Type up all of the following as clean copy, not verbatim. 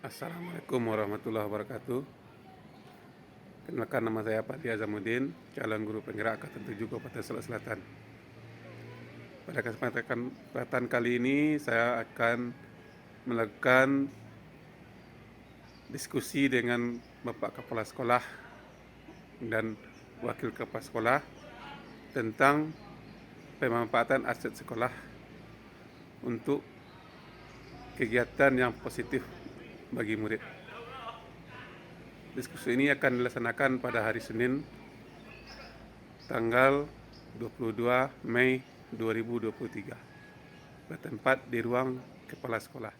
Assalamualaikum warahmatullahi wabarakatuh. Kenalkan, nama saya Fadli Azamuddin, calon guru penggerak Angkatan 7 Kabupaten Solok Selatan. Pada kesempatan kali ini saya akan melakukan diskusi dengan Bapak Kepala Sekolah dan Wakil Kepala Sekolah tentang pemanfaatan aset sekolah untuk kegiatan yang positif bagi murid. Diskusi ini akan dilaksanakan pada hari Senin, tanggal 22 Mei 2023, bertempat di ruang Kepala Sekolah.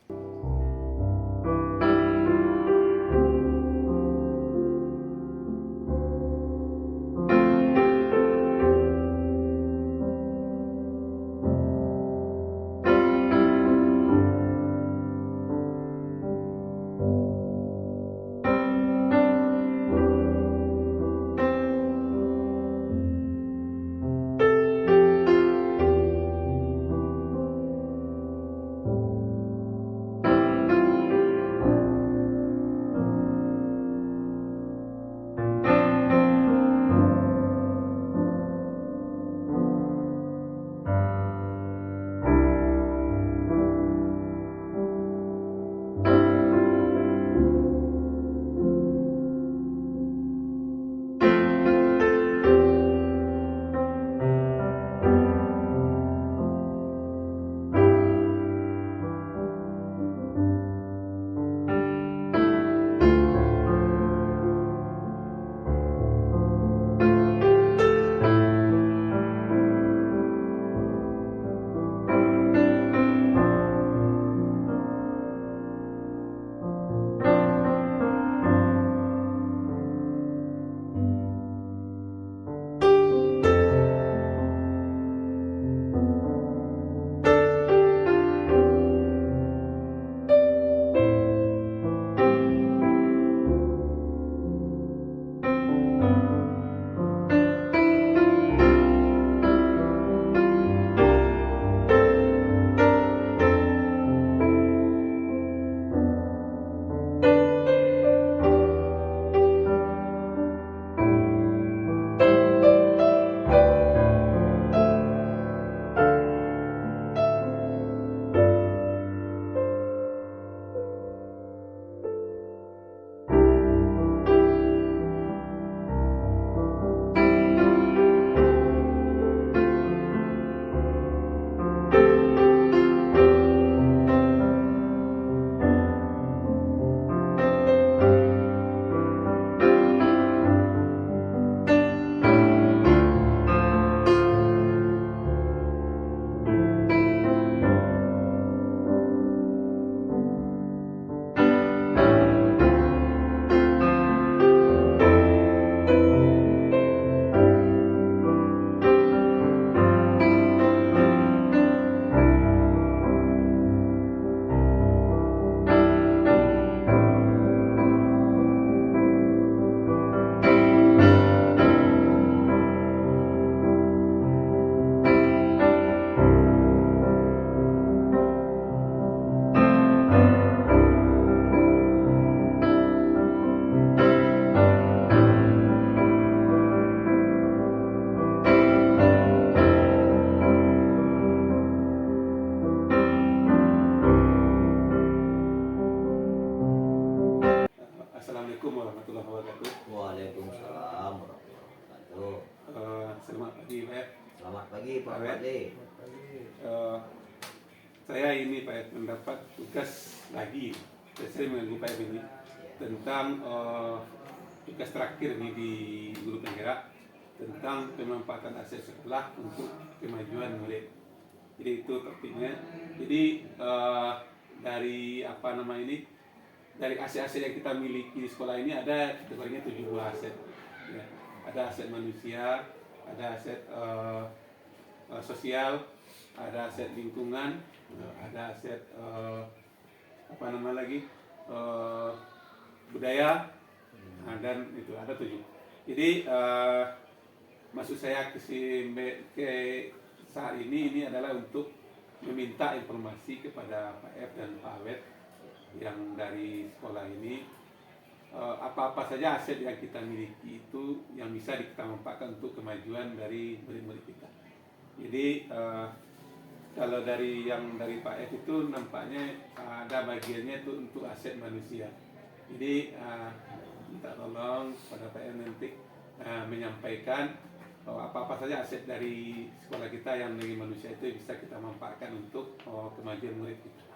Assalamualaikum warahmatullahi wabarakatuh. Waalaikumsalam warahmatullahi wabarakatuh. Selamat pagi, Pak. Selamat pagi Pak Awet. Fadli. Eh, saya ini Pak mendapat tugas lagi. Saya mengganggu Pak ini tentang tugas terakhir ini di guru penggerak tentang pemanfaatan aset sekolah untuk kemajuan murid. Jadi itu topiknya. Jadi dari dari aset-aset yang kita miliki di sekolah ini ada sebenarnya 7 buah aset. Ya. Ada aset manusia, ada aset sosial, ada aset lingkungan, ada aset budaya, dan itu ada 7. Jadi maksud saya ke saat ini adalah untuk meminta informasi kepada Pak F dan Pak Awet yang dari sekolah ini, apa-apa saja aset yang kita miliki itu yang bisa kita manfaatkan untuk kemajuan dari murid-murid kita. Jadi kalau dari yang dari Pak F itu nampaknya ada bagiannya itu untuk aset manusia. Jadi minta tolong pada Pak F nanti menyampaikan bahwa apa-apa saja aset dari sekolah kita yang dari manusia itu bisa kita manfaatkan untuk kemajuan murid kita.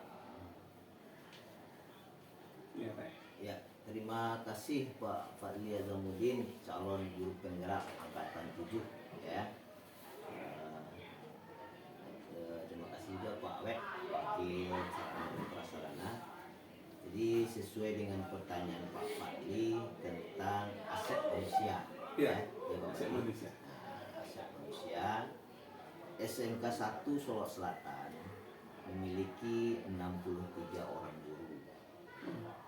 Ya, Pak. Ya, terima kasih Pak Fadli Azamuddin, calon guru penggerak angkatan 7 ya. Terima kasih juga Pak Wek, Wakil Sarjana Prasarana. Jadi sesuai dengan pertanyaan Pak Fadli tentang aset manusia. Ya, Pak aset Fadli. manusia. Aset manusia. SMK 1 Solok Selatan memiliki 63 orang guru.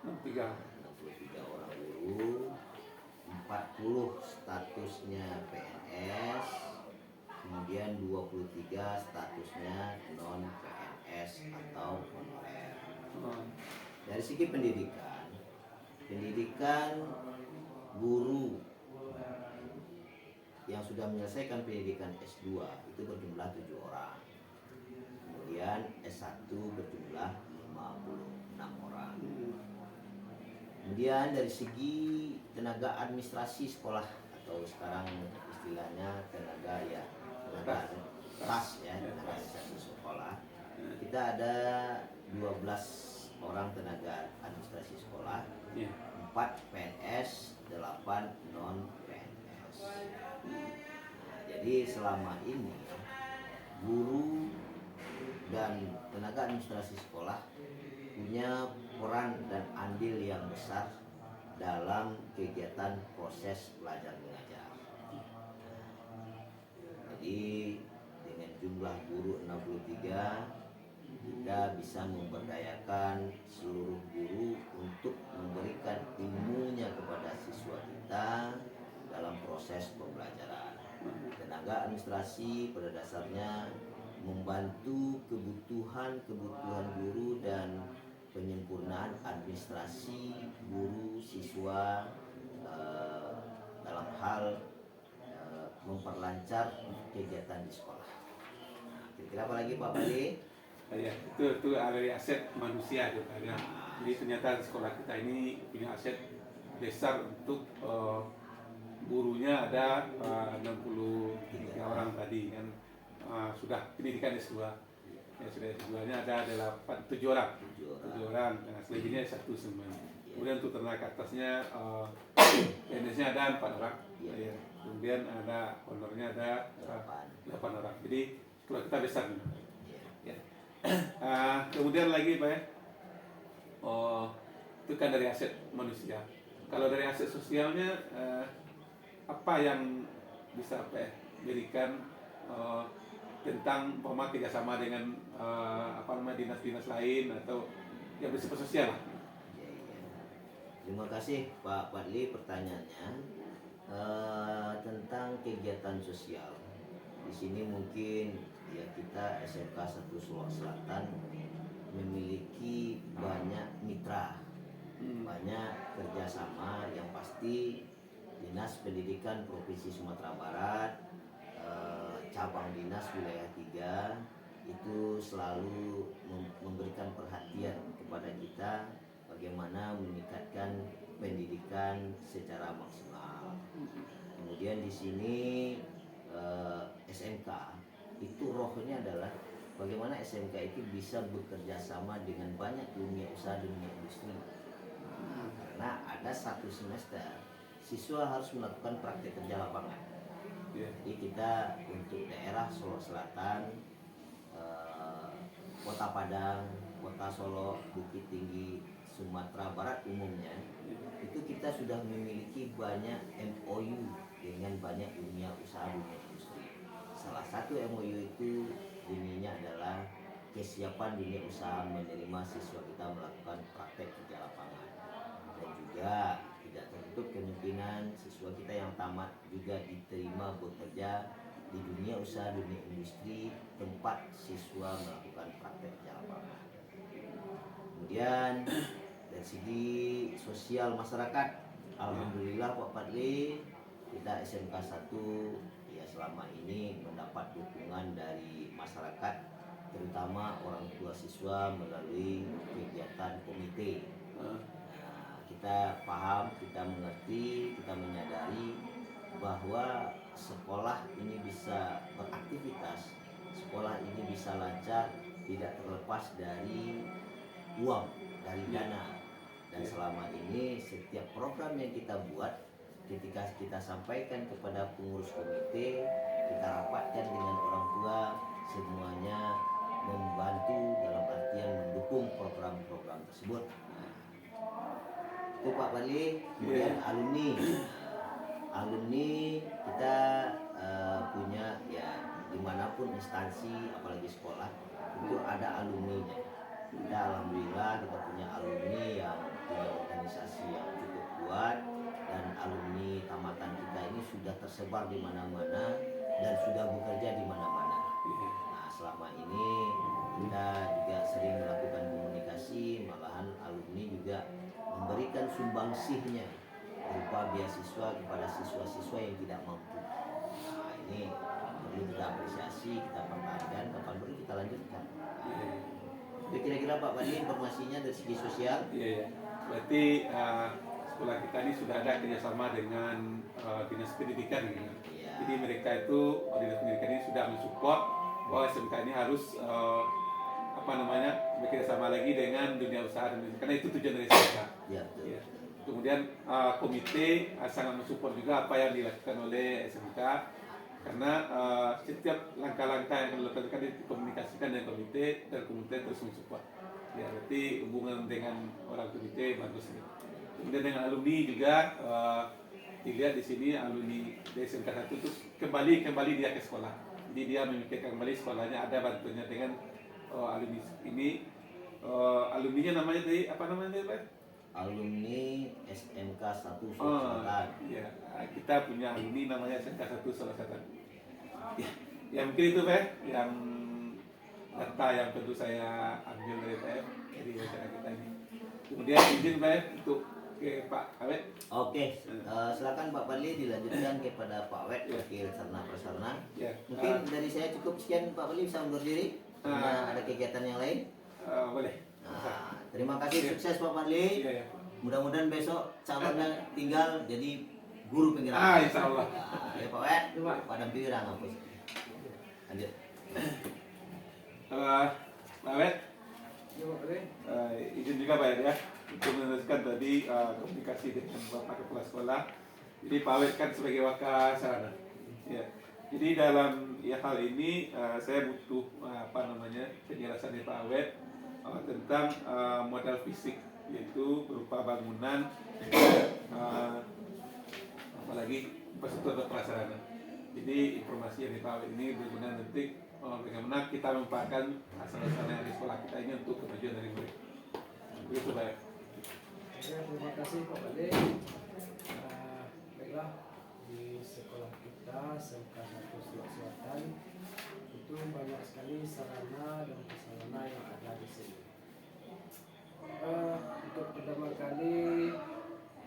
63 orang guru, 40 statusnya PNS, kemudian 23 statusnya non PNS atau honorer. Dari segi pendidikan guru yang sudah menyelesaikan pendidikan S2 itu berjumlah 7 orang. Kemudian S1 berjumlah 56 orang. Kemudian dari segi tenaga administrasi sekolah atau sekarang istilahnya tenaga TAS ya, tenaga administrasi sekolah, kita ada 12 orang tenaga administrasi sekolah, 4 PNS, 8 non PNS. Jadi selama ini guru dan tenaga administrasi sekolah punya peran dan andil yang besar dalam kegiatan proses belajar mengajar. Jadi dengan jumlah guru 63, kita bisa memberdayakan seluruh guru untuk memberikan ilmunya kepada siswa kita dalam proses pembelajaran. Tenaga administrasi pada dasarnya membantu kebutuhan guru dan penyempurnaan administrasi guru siswa dalam hal memperlancar kegiatan di sekolah. Kira-kira apa lagi Pak Bali? Ya, itu dari aset manusia gitu ya. Jadi ternyata sekolah kita ini punya aset besar untuk gurunya ada 63 orang tadi kan, sudah pendidikan S2. Ya, sudah S2-nya ada 7 orang. 7 orang, dan selebihnya S1 semua. Kemudian untuk tenaga atasnya PNS-nya ada 4 orang. Ya. Kemudian ada honornya ada 8 orang. Jadi sekolah kita besar. Ya. Kemudian lagi Pak ya, itu kan dari aset manusia. Kalau dari aset sosialnya, apa yang bisa Pak ya, berikan tentang kerjasama dengan dinas-dinas lain atau yang bersifat sosial lah. Terima kasih Pak Fadli pertanyaannya tentang kegiatan sosial. Di sini mungkin ya kita SMK 1 Solok Selatan memiliki banyak mitra, banyak kerjasama yang pasti Dinas Pendidikan Provinsi Sumatera Barat, cabang dinas wilayah 3 itu selalu memberikan perhatian kepada kita bagaimana meningkatkan pendidikan secara maksimal. Kemudian di sini SMK itu rohnya adalah bagaimana SMK itu bisa bekerja sama dengan banyak dunia usaha dan dunia industri. Karena ada 1 semester siswa harus melakukan praktek kerja lapangan. Jadi kita untuk daerah Solok Selatan, Kota Padang, Kota Solo, Bukit Tinggi, Sumatera Barat umumnya, itu kita sudah memiliki banyak MOU dengan banyak dunia usaha dunia industri. Salah satu MOU itu bunyinya adalah kesiapan dunia usaha menerima siswa kita melakukan praktek kerja lapangan, dan juga tidak tertutup kemungkinan siswa kita yang tamat juga diterima bekerja di dunia usaha dunia industri tempat siswa melakukan praktek kerja lapangan. Kemudian Dari segi sosial masyarakat, alhamdulillah Pak Padli, kita SMK 1 ya selama ini mendapat dukungan dari masyarakat, terutama orang tua siswa melalui kegiatan komite. Nah, kita paham, kita mengerti, kita menyadari bahwa sekolah ini bisa beraktivitas, sekolah ini bisa lancar, tidak terlepas dari uang, dari dana. Dan selama ini setiap program yang kita buat, ketika kita sampaikan kepada pengurus komite, kita rapatkan dengan orang tua, semuanya membantu dalam artian mendukung program-program tersebut. Nah, itu Pak Bali. Kemudian alumni kita punya ya dimanapun instansi, apalagi sekolah itu ada alumninya. Kita alhamdulillah kita punya alumni yang punya organisasi yang cukup kuat, dan alumni tamatan kita ini sudah tersebar di mana-mana dan sudah bekerja di mana-mana. Nah, selama ini kita juga sering melakukan komunikasi, malahan alumni juga memberikan sumbangsihnya berupa beasiswa kepada siswa-siswa yang tidak mampu. Nah, ini perlu kita apresiasi, kita pertahankan, kapan perlu kita lanjutkan. Jadi kira-kira Pak Badi informasinya dari segi sosial. Iya. Berarti sekolah kita ini sudah ada kerjasama dengan dinas pendidikan gitu. Jadi mereka itu dinas pendidikan ini sudah mensupport bahwa SMK ini harus bekerjasama lagi dengan dunia usaha, karena itu tujuan dari SMK. Ya, betul. Ya. Kemudian komite sangat mensupport juga apa yang dilakukan oleh SMK, karena setiap langkah-langkah yang dilakukan dikomunikasikan dengan komite, dan komite terus mensupport. Ya, berarti hubungan dengan orang komite bagus. Kemudian dengan alumni juga dilihat di sini alumni dari SMK 1 itu kembali dia ke sekolah. Jadi dia memikirkan kembali sekolahnya, ada bantunya dengan alumni ini. Alumninya namanya tadi apa namanya Pak? Alumni SMK 1 Selatan. Ya, kita punya alumni namanya SMK 1 Selatan. Ya mungkin itu Pak yang data yang perlu saya ambil dari Pak dari acara kita ini. Kemudian izin Pak untuk ke Pak Awet. Oke, silakan Pak Padli dilanjutkan kepada Pak Awet, Wakil Sarna Prasarana. Ya, Mungkin dari saya cukup sekian Pak Padli, bisa undur diri. Ada kegiatan yang lain? Boleh. Nah, terima kasih, sukses Pak Padli. Ya. Mudah-mudahan besok calonnya tinggal jadi guru penggerak. Insya Allah. Nah, ya Pak Wet, padang pirang apa sih? Lanjut. Pak Wet, izin juga Pak ya untuk meneruskan tadi komunikasi dengan Bapak Kepala Sekolah. Jadi Pak Wet kan sebagai wakasarana. Ya. Jadi dalam hal ini saya butuh penjelasan dari Pak Wet tentang modal fisik, yaitu berupa bangunan, apalagi infrastruktur prasarana. Jadi informasi yang Pak Awet ini berguna nanti bagaimana kita memanfaatkan asal-asalnya di sekolah kita ini untuk kemajuan dari murid. Begitu Pak. Terima kasih Pak Bade. Baiklah, di sekolah kita SMK 1 Sulawesi Selatan itu banyak sekali sarana dan prasarana yang ada di sini. Untuk pertama kali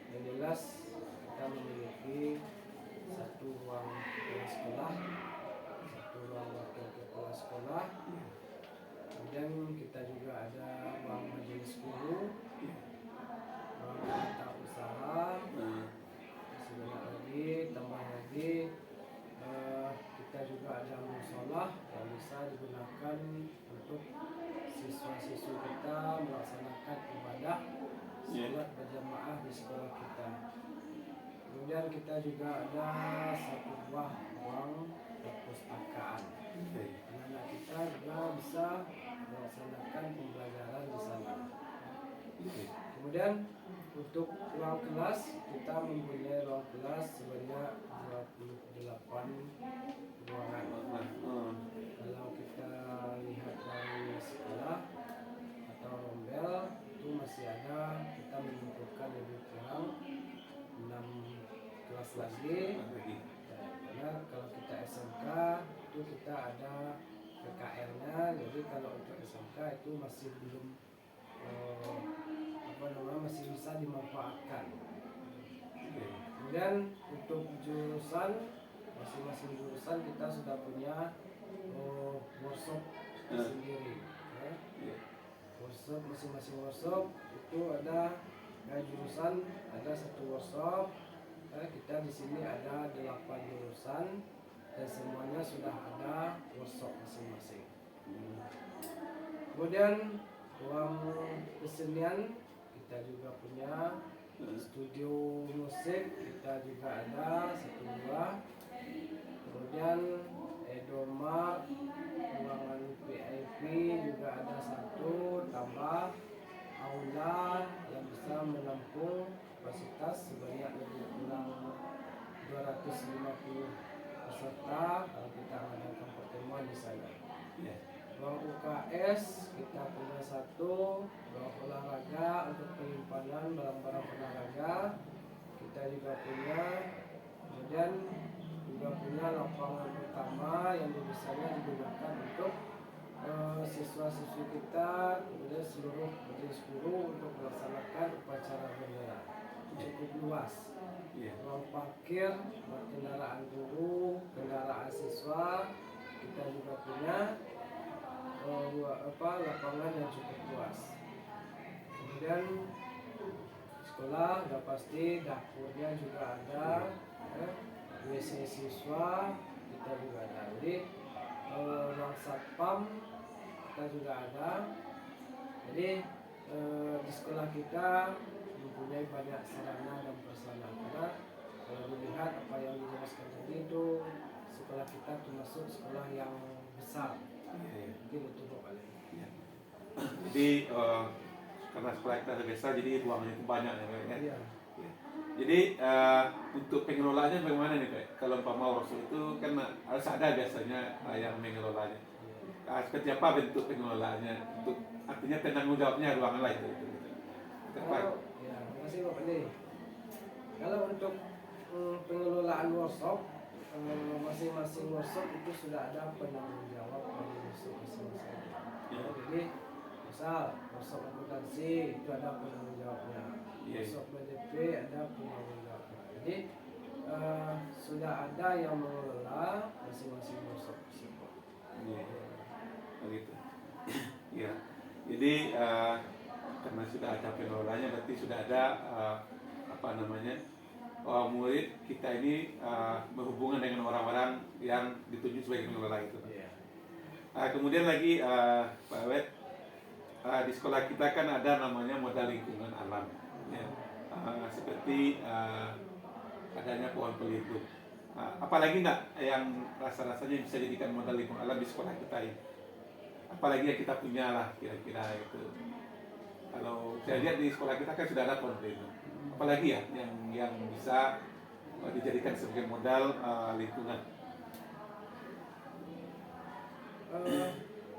yang jelas kita memiliki satu ruang kepala sekolah, satu ruang wakil kepala sekolah, kemudian kita juga ada ruang majelis guru, ruang tata usaha, sebentar lagi tambah lagi kita juga ada musola yang bisa digunakan untuk siswa-siswa kita melaksanakan ibadah sholat berjamaah di sekolah kita. Kemudian kita juga ada satu buah ruang perpustakaan. Anak-anak kita juga bisa melaksanakan pembelajaran di sana. Kemudian untuk ruang kelas, kita mempunyai ruang kelas sebanyak 28 ruangan. Kalau kita lihat dari sekolah atau rombel itu masih ada, kita membutuhkan lebih kurang 6 kelas lagi. Karena kalau kita SMK itu kita ada PKR-nya, jadi kalau untuk SMK itu masih belum masih bisa dimanfaatkan. Oke. Kemudian untuk jurusan, masing-masing jurusan kita sudah punya workshop sendiri. Ya. Iya. Workshop, masing-masing workshop itu ada jurusan, ada satu workshop. Kita di sini ada 8 jurusan dan semuanya sudah ada workshop masing-masing. Kemudian ruang kesenian kita juga punya, studio musik kita juga ada 1 2. Kemudian Edomart, ruangan VIP juga ada 1, tambah aula yang bisa menampung kapasitas sebanyak lebih kurang 250 peserta kalau kita mengadakan pertemuan di sana. Iya. Ruang UKS kita punya 1, ruang olahraga untuk penyimpanan barang-barang olahraga kita juga punya. Kemudian juga punya lapangan utama yang biasanya digunakan untuk siswa-siswi kita, kemudian seluruh majelis guru untuk melaksanakan upacara bendera. Cukup luas. Iya. Ruang parkir buat kendaraan guru, kendaraan siswa kita juga punya lapangan yang cukup luas. Kemudian sekolah udah pasti dapurnya juga ada, WC siswa kita juga ada. Jadi ruang satpam kita juga ada. Jadi di sekolah kita mempunyai banyak sarana dan prasarana. Karena kalau dilihat apa yang dijelaskan tadi itu, sekolah kita termasuk sekolah yang besar. Iya. Mungkin itu Pak Balik. Iya. Jadi karena sekolah kita besar, jadi ruangnya itu banyak ya Pak ya. Iya. Ya. Jadi untuk pengelolaannya bagaimana nih Pak? Kalau umpama workshop itu kan harus ada biasanya yang mengelolanya. Seperti apa bentuk pengelolaannya? Untuk artinya penanggung jawabnya ruangan lah itu. Kalau, ya, terima kasih Pak Balik. Kalau untuk pengelolaan workshop, masing-masing workshop itu sudah ada penanggung jawab dari workshop masing-masing. Ya. Jadi misal workshop akuntansi itu ada penanggung jawabnya, Iya. workshop BDP ada penanggung jawabnya. Jadi sudah ada yang mengelola masing-masing workshop tersebut. Iya. Begitu. Ya. Jadi karena sudah ada pengelolanya, berarti sudah ada murid kita ini berhubungan dengan orang-orang yang ditunjuk sebagai pengelola itu. Iya. Kemudian lagi Pak Awet, di sekolah kita kan ada namanya modal lingkungan alam, ya. Seperti adanya pohon pelindung. Apalagi enggak yang rasa-rasanya bisa jadikan modal lingkungan alam di sekolah kita ini? Apalagi yang kita punya lah kira-kira itu. Kalau saya lihat di sekolah kita kan sudah ada pohon pelindung. Apalagi ya yang bisa dijadikan sebagai modal lingkungan.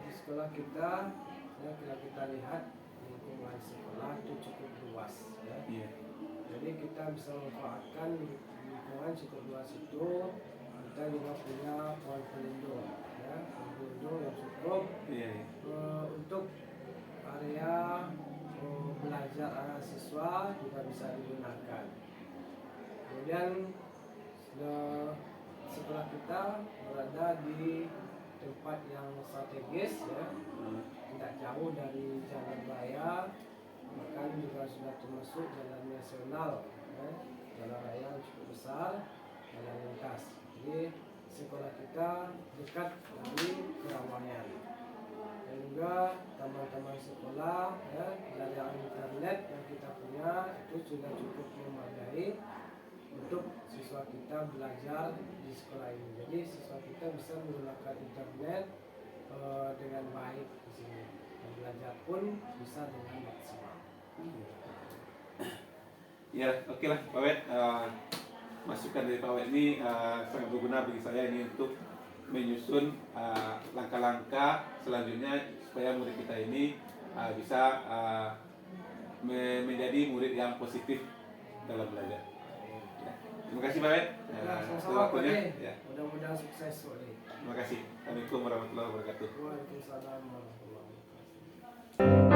Di sekolah kita, ya kalau kita lihat lingkungan sekolah itu cukup luas, ya. Iya. Jadi kita bisa memanfaatkan lingkungan cukup luas itu. Kita juga punya pohon pelindung, ya, pohon pelindung yang cukup Iya. untuk area belajar anak siswa juga bisa digunakan. Kemudian sekolah kita berada di tempat yang strategis, ya, tidak jauh dari jalan raya, bahkan juga sudah termasuk jalan nasional, ya, jalan raya yang cukup besar, jalan lintas. Jadi sekolah kita dekat dari keramaian. Dan juga teman-teman sekolah, ya, jaringan internet yang kita punya itu sudah cukup memadai untuk siswa kita belajar di sekolah ini. Jadi siswa kita bisa menggunakan internet dengan baik di sini. Dan belajar pun bisa dengan maksimal. Ya, oke lah Pak Wet. Masukan dari Pak Wet ini sangat berguna bagi saya ini untuk menyusun langkah-langkah selanjutnya supaya murid kita ini bisa menjadi murid yang positif dalam belajar. Ya. Terima kasih Pak Wet. Sama-sama Pak waktunya. Ade. Ya. Mudah-mudahan sukses Pak Ade. Terima kasih. Assalamualaikum warahmatullahi wabarakatuh. Waalaikumsalam warahmatullahi wabarakatuh.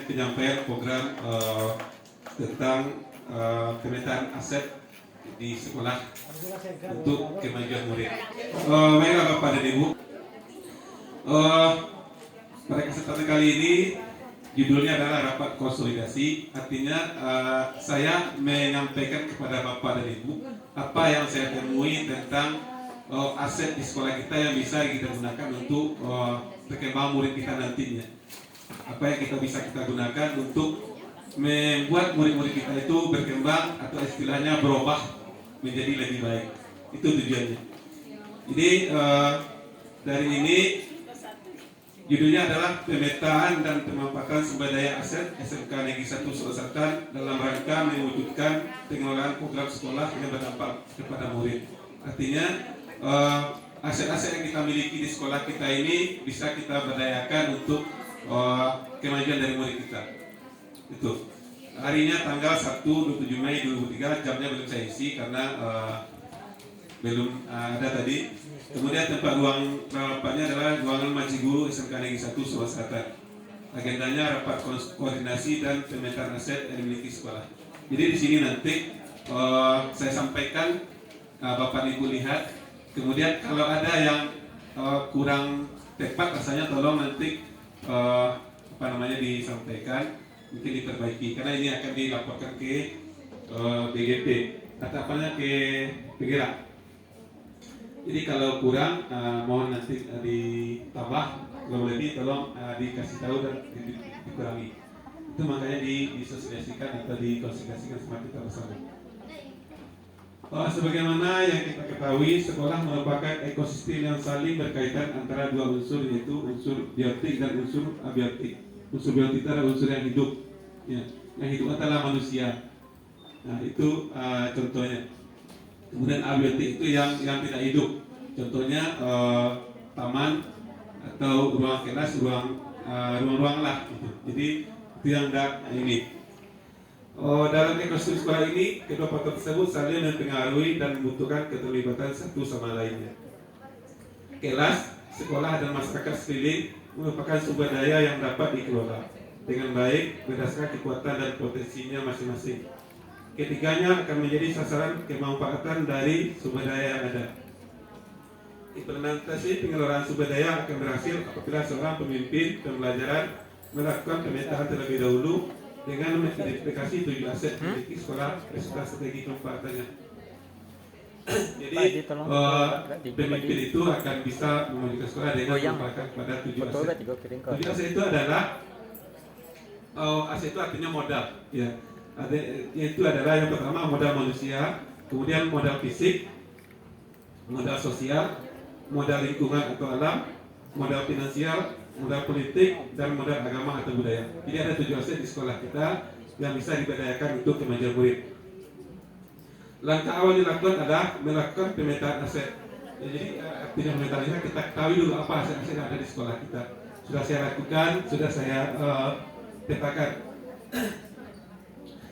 penyampaian program tentang pemetaan aset di sekolah untuk kemajuan murid. Baiklah Bapak dan Ibu, pada kesempatan kali ini judulnya adalah rapat konsolidasi. Artinya saya menyampaikan kepada Bapak dan Ibu apa yang saya temui tentang aset di sekolah kita yang bisa kita gunakan untuk perkembangan murid kita nantinya. Apa yang kita bisa kita gunakan untuk membuat murid-murid kita itu berkembang atau istilahnya berubah menjadi lebih baik. Itu tujuannya. Jadi dari ini judulnya adalah pemetaan dan pemanfaatan sumber daya aset SMK Negeri 1 Surakarta dalam rangka mewujudkan pengelolaan program sekolah yang berdampak kepada murid. Artinya aset-aset yang kita miliki di sekolah kita ini bisa kita berdayakan untuk kemajuan dari murid kita. Itu harinya tanggal 1 27 Mei 2003, jamnya belum saya isi karena belum ada tadi. Kemudian tempat ruang rapatnya adalah ruangan Maji Guru SMK Negeri 1 Surakarta. Agendanya rapat koordinasi dan pemetaan aset yang dimiliki sekolah. Jadi di sini nanti saya sampaikan, Bapak Ibu lihat. Kemudian kalau ada yang kurang tepat rasanya tolong nanti disampaikan, mungkin diperbaiki karena ini akan dilaporkan ke BGP atau ke PGRA. Jadi kalau kurang mohon nanti ditambah, kalau lebih tolong dikasih tahu dan dikurangi. Itu makanya disosialisasikan atau dikonsultasikan sama kita bersama. Sebagaimana yang kita ketahui, sekolah merupakan ekosistem yang saling berkaitan antara dua unsur, yaitu unsur biotik dan unsur abiotik. Unsur biotik itu adalah unsur yang hidup, ya. Yang hidup adalah manusia. Nah itu contohnya. Kemudian abiotik itu yang tidak hidup. Contohnya taman atau ruang kelas, ruang-ruang lah. Gitu. Jadi itu yang ini. Dalam ekosistem sekolah ini, kedua faktor tersebut saling mempengaruhi dan membutuhkan keterlibatan satu sama lainnya. Kelas, sekolah, dan masyarakat sekeliling merupakan sumber daya yang dapat dikelola dengan baik berdasarkan kekuatan dan potensinya masing-masing. Ketiganya akan menjadi sasaran kemanfaatan dari sumber daya yang ada. Implementasi pengelolaan sumber daya akan berhasil apabila seorang pemimpin pembelajaran melakukan pemetaan terlebih dahulu dengan mengidentifikasi 7 aset memiliki sekolah beserta strategi pemanfaatannya. Jadi pemimpin itu akan bisa memajukan sekolah dengan memanfaatkan pada 7 aset. 7 aset itu adalah aset itu artinya modal, ya. Itu adalah yang pertama modal manusia, kemudian modal fisik, modal sosial, modal lingkungan atau alam, modal finansial, modal politik, dan modal agama atau budaya. Jadi ada 7 aset di sekolah kita yang bisa diberdayakan untuk kemajuan murid. Langkah awal dilakukan adalah melakukan pemetaan aset. Jadi artinya pemetaan aset, kita ketahui dulu apa aset-aset yang ada di sekolah kita. Sudah saya lakukan, sudah saya petakan.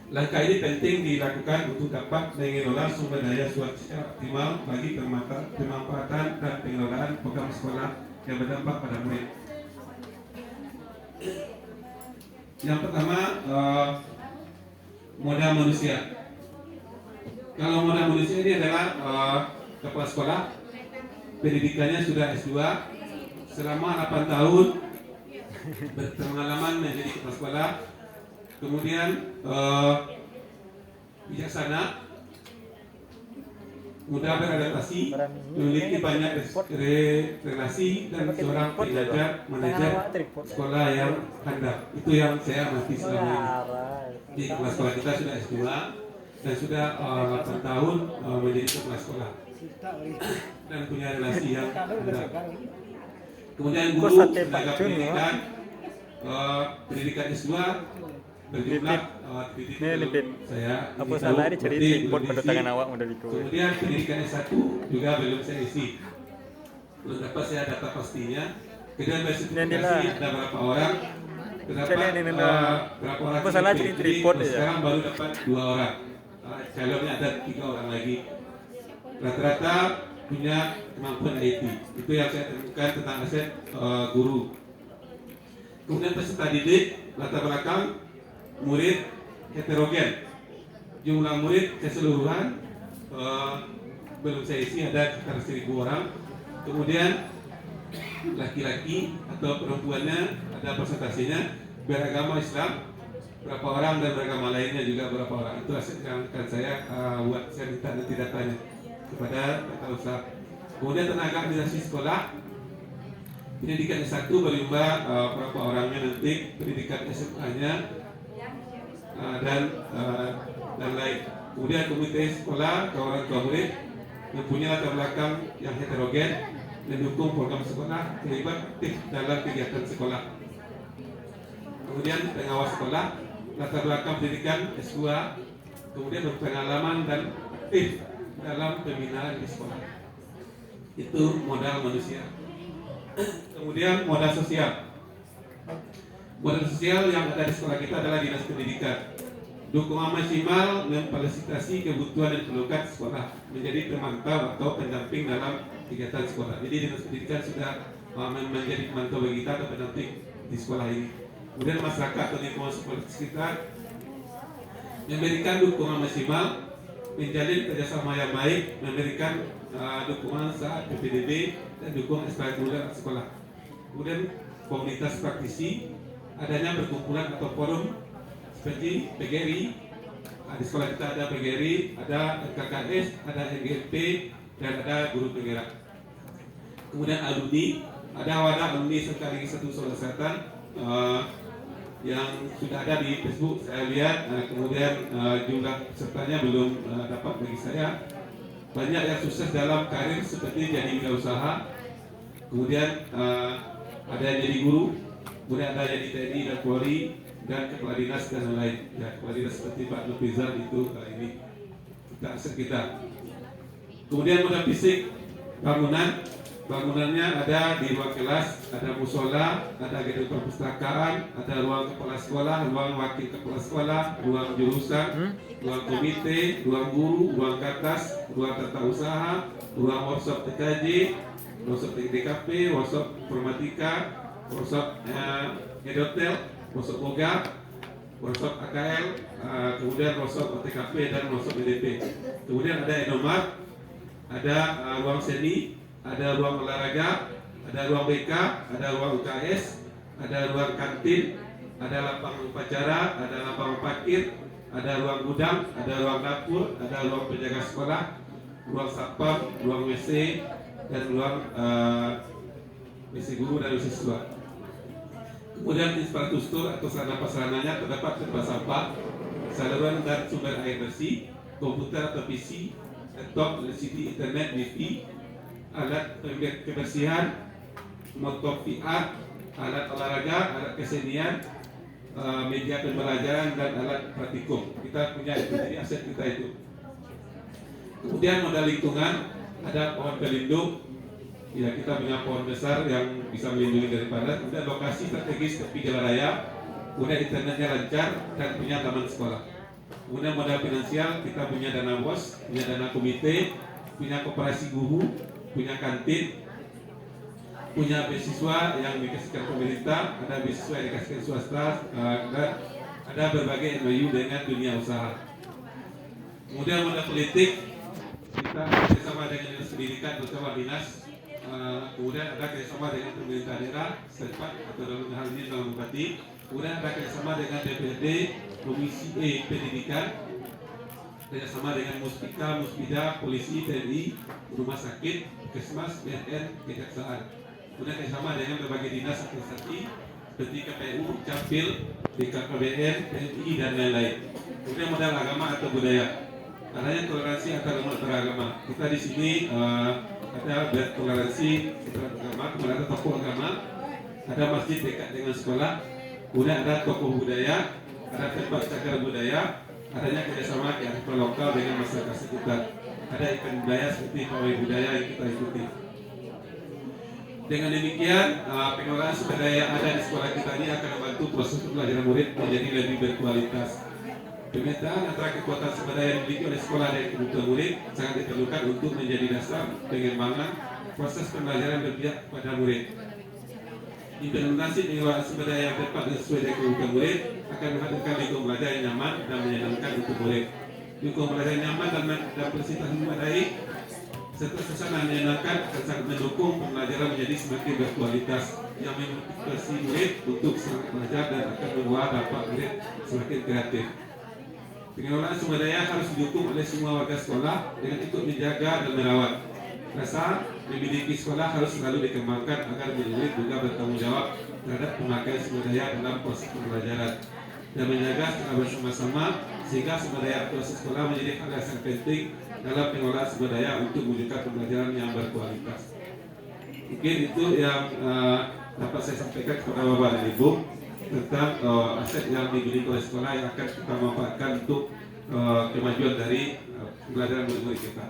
Langkah ini penting dilakukan untuk dapat mengelola sumber daya secara optimal bagi pemanfaatan dan pengelolaan program sekolah yang berdampak pada murid. Yang pertama, modal manusia. Kalau modal manusia ini adalah kepala sekolah, pendidikannya sudah S2, selama 8 tahun berpengalaman menjadi kepala sekolah, kemudian bijaksana, mudah beradaptasi, memiliki banyak relasi, dan seorang pengajar manajer sekolah yang handal. Itu yang saya amati selama ini. Di kepala sekolah kita sudah S2 dan sudah 8 tahun menjadi kepala sekolah dan punya relasi yang handal. Kemudian guru, tenaga pendidikan S2 berjumlah saya apa salah ini cari tripod pada tangan awak modal itu. Kemudian pendidikan S1 juga belum saya isi, belum dapat saya data pastinya. Kemudian sertifikasi ada berapa orang, berapa orang apa salah cari tripod ya. Sekarang baru dapat 2 orang, calonnya ada 3 orang lagi. Rata-rata punya kemampuan IT. Itu yang saya temukan tentang aset guru. Kemudian peserta didik latar belakang murid heterogen. Jumlah murid keseluruhan belum saya isi, ada sekitar 1.000 orang. Kemudian laki-laki atau perempuannya ada persentasenya, beragama Islam berapa orang dan beragama lainnya juga berapa orang. Itu yang akan saya buat, saya minta nanti datanya kepada Kepala Usaha. Kemudian tenaga administrasi sekolah, pendidikan S1 berjumlah berapa orangnya nanti, pendidikan SMA-nya dan lain. Kemudian komite sekolah, orang tua murid mempunyai latar belakang yang heterogen, mendukung program sekolah, terlibat aktif dalam kegiatan sekolah. Kemudian pengawas sekolah, latar belakang pendidikan S2, kemudian berpengalaman dan aktif dalam pembinaan di sekolah. Itu modal manusia. Kemudian modal sosial. Modal sosial yang ada di sekolah kita adalah dinas pendidikan. Dukungan maksimal memfasilitasi kebutuhan dan keluhan sekolah, menjadi pemantau atau pendamping dalam kegiatan sekolah. Jadi dinas pendidikan sudah menjadi pemantau bagi kita atau pendamping di sekolah ini. Kemudian masyarakat atau lingkungan sekitar memberikan dukungan maksimal, menjalin kerjasama yang baik, memberikan dukungan saat PPDB dan dukungan ekstrakurikuler sekolah. Kemudian komunitas praktisi, adanya perkumpulan atau forum seperti PGRI. Di sekolah kita ada PGRI, ada KKS, ada NGP, dan ada guru penggerak. Kemudian alumni, ada wadah alumni Sekali Satu Sulawesi Selatan yang sudah ada di Facebook, saya lihat. Kemudian jumlah pesertanya belum dapat bagi saya. Banyak yang sukses dalam karir seperti jadi wirausaha, kemudian ada yang jadi guru, kemudian ada yang jadi TNI dan Polri, dan kepala dinas dan lain-lain. Ya, kepala dinas seperti Pak Nufrizal itu ini kita aset kita. Kemudian modal fisik, bangunannya ada di ruang kelas, ada musola, ada gedung perpustakaan, ada ruang kepala sekolah, ruang wakil kepala sekolah, ruang jurusan, ruang komite, ruang guru, ruang katas, ruang tata usaha, ruang workshop TKJ, workshop DKP, workshop informatika, workshop edotel, workshop boga, workshop AKL, kemudian workshop OTKP dan workshop EDP. Kemudian ada Enomart, ada ruang seni, ada ruang olahraga, ada ruang BK, ada ruang UKS, ada ruang kantin, ada lapang upacara, ada lapang parkir, ada ruang gudang, ada ruang dapur, ada ruang penjaga sekolah, ruang satpam, ruang WC, dan ruang WC guru dan WC siswa. Kemudian infrastruktur atau sarana prasarananya terdapat tempat sampah, saluran dan sumber air bersih, komputer atau PC, laptop, LCD, internet, wifi, alat kebersihan, motor VR, alat olahraga, alat kesenian, media pembelajaran dan alat praktikum. Kita punya itu, jadi aset kita itu. Kemudian modal lingkungan, ada pohon pelindung. Ya, kita punya pohon besar yang bisa melindungi daripada. Kemudian lokasi strategis tepi jalan raya, kemudian internetnya lancar dan punya taman sekolah. Kemudian modal finansial, kita punya dana BOS, punya dana komite, punya koperasi guru, punya kantin, punya beasiswa yang dikasihkan pemerintah, ada beasiswa yang dikasihkan swasta, dan ada berbagai MOU dengan dunia usaha. Kemudian modal politik, kita bersama dengan dinas pendidikan bersama dinas. Kemudian ada kerjasama dengan pemerintah daerah setempat atau dalam hal ini dalam bupati. Kemudian ada kerjasama dengan DPRD, Komisi Pendidikan, kerjasama dengan Muspika, Muspida, Polisi, TNI, Rumah Sakit, Puskesmas, BNN, Kejaksaan. Kemudian kerjasama dengan berbagai dinas administrasi seperti KPU, Capil, BKKBN, TNI, dan lain-lain. Kemudian modal agama atau budaya. Adanya toleransi antar umat beragama. Kita di sini ada toleransi beragama, kemudian ada tokoh agama, ada masjid dekat dengan sekolah, kemudian ada tokoh budaya, ada tempat cagar budaya, adanya kerjasama kearifan lokal dengan masyarakat sekitar, ada event budaya seperti pawai budaya yang kita ikuti. Dengan demikian, pengelolaan sumber daya yang ada di sekolah kita ini akan membantu proses pembelajaran murid menjadi lebih berkualitas. Pemetaan antara kekuatan sumber daya yang dimiliki oleh sekolah dan kebutuhan murid sangat diperlukan untuk menjadi dasar pengembangan proses pembelajaran berpihak kepada murid. Implementasi pengelolaan sumber daya yang tepat dan sesuai dengan kebutuhan murid akan menghadirkan lingkungan belajar yang nyaman dan menyenangkan untuk murid. Lingkungan belajar yang nyaman dan fasilitas memadai serta suasana yang menyenangkan akan sangat mendukung pembelajaran menjadi semakin berkualitas yang memotivasi murid untuk semangat belajar dan akan membawa dampak murid semakin kreatif. Pengelolaan sumber daya harus didukung oleh semua warga sekolah dengan ikut menjaga dan merawat. Rasa memiliki sekolah harus selalu dikembangkan agar murid juga bertanggung jawab terhadap pemakaian sumber daya dalam proses pembelajaran dan menjaga secara bersama-sama sehingga sumber daya proses sekolah menjadi hal yang sangat penting dalam pengelolaan sumber daya untuk mewujudkan pembelajaran yang berkualitas. Mungkin itu yang dapat saya sampaikan kepada Bapak dan Ibu tentang aset yang dimiliki oleh sekolah yang akan kita manfaatkan untuk kemajuan dari pembelajaran murid-murid kita.